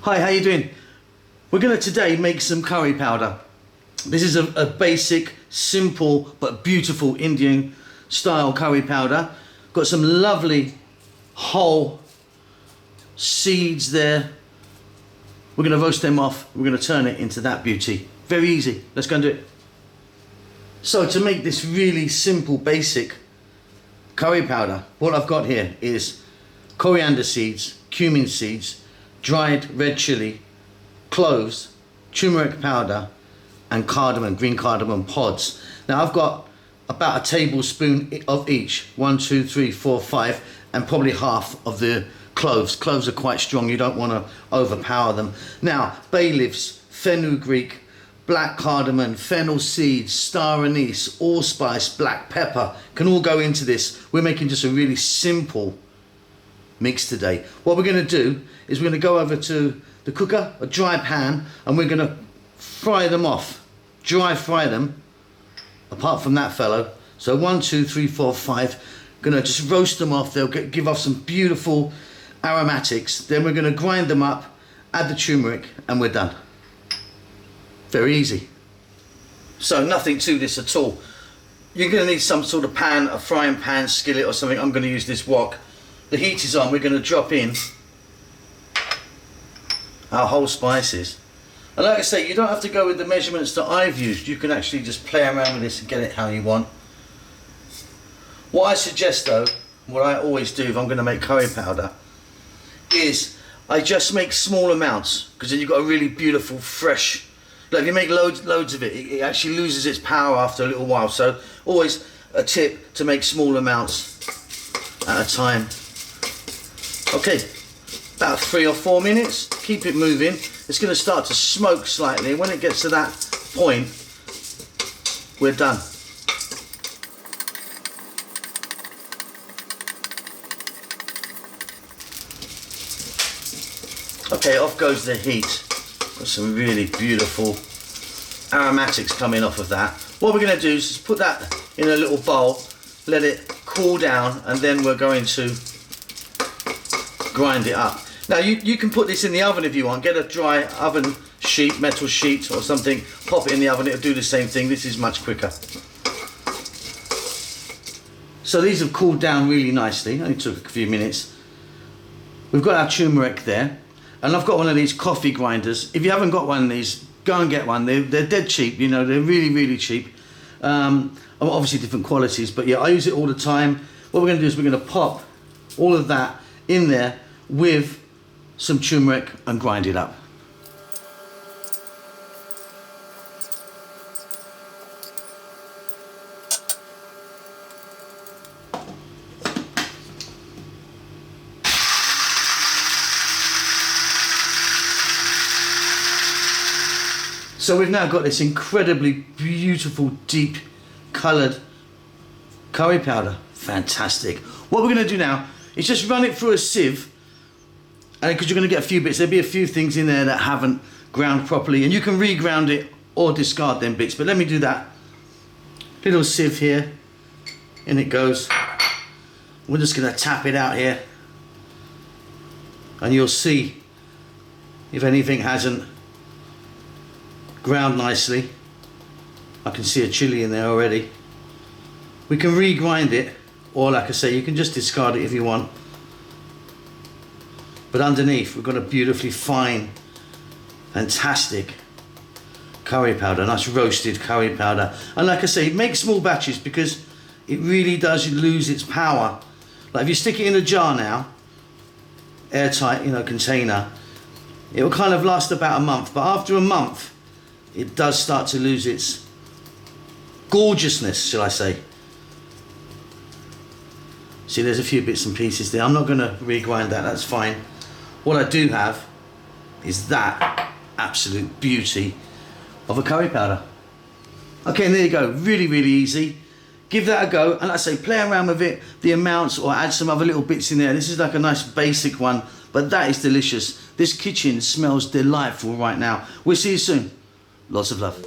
Hi, how you doing? We're going to today make some curry powder. This is a basic, simple but beautiful Indian style curry powder. Got some lovely whole seeds there. We're going to roast them off. We're going to turn it into that beauty. Very easy. Let's go and do it. So to make this really simple, basic curry powder, what I've got here is coriander seeds, cumin seeds, dried red chili, cloves, turmeric powder, and cardamom, green cardamom pods. Now I've got about a tablespoon of each, 1, 2, 3, 4, 5, and probably half of the cloves. Cloves are quite strong, you don't want to overpower them. Now, bay leaves, fenugreek, black cardamom, fennel seeds, star anise, allspice, black pepper, can all go into this. We're making just a really simple mix today. What we're going to do is we're going to go over to the cooker, a dry pan, and we're going to fry them off. Dry fry them, apart from that fellow. So 1, 2, 3, 4, 5. Going to just roast them off. They'll give off some beautiful aromatics. Then we're going to grind them up, add the turmeric, and we're done. Very easy. So nothing to this at all. You're going to need some sort of pan, a frying pan, skillet or something. I'm going to use this wok. The heat is on. We're going to drop in our whole spices. And like I say, you don't have to go with the measurements that I've used. You can actually just play around with this and get it how you want. What I suggest though, what I always do if I'm going to make curry powder, is I just make small amounts, because then you've got a really beautiful, fresh. Like if you make loads of it, it actually loses its power after a little while. So always a tip to make small amounts at a time. Okay, about 3 or 4 minutes. Keep it moving. It's going to start to smoke slightly. When it gets to that point, we're done. Okay, off goes the heat. Got some really beautiful aromatics coming off of that. What we're going to do is just put that in a little bowl, let it cool down, and then we're going to grind it up. Now you can put this in the oven if you want. Get a dry oven sheet, metal sheet or something, pop it in the oven, it'll do the same thing. This is much quicker. So these have cooled down really nicely, only took a few minutes. We've got our turmeric there, and I've got one of these coffee grinders. If you haven't got one of these, go and get one. They're dead cheap, you know, they're really cheap. Obviously different qualities, but yeah, I use it all the time. What we're going to do is we're going to pop all of that in there with some turmeric and grind it up. So we've now got this incredibly beautiful, deep coloured curry powder. Fantastic. What we're going to do now is just run it through a sieve, and because you're going to get a few bits, there'll be a few things in there that haven't ground properly, and you can re-ground it or discard them bits, but let me do that. Little sieve here, in it goes. We're just going to tap it out here, and you'll see if anything hasn't ground nicely. I can see a chili in there already. We can re-grind it, or like I say, you can just discard it if you want. But underneath we've got a beautifully fine, fantastic curry powder, nice roasted curry powder. And like I say, make small batches because it really does lose its power. Like if you stick it in a jar now, airtight, you know, container, it will kind of last about a month, but after a month it does start to lose its gorgeousness, shall I say. See, there's a few bits and pieces there. I'm not going to re-grind that, that's fine. What I do have is that absolute beauty of a curry powder. Okay, and there you go. Really easy. Give that a go, and like I say, play around with it, the amounts, or add some other little bits in there. This is like a nice basic one, but that is delicious. This kitchen smells delightful right now. We'll see you soon. Lots of love.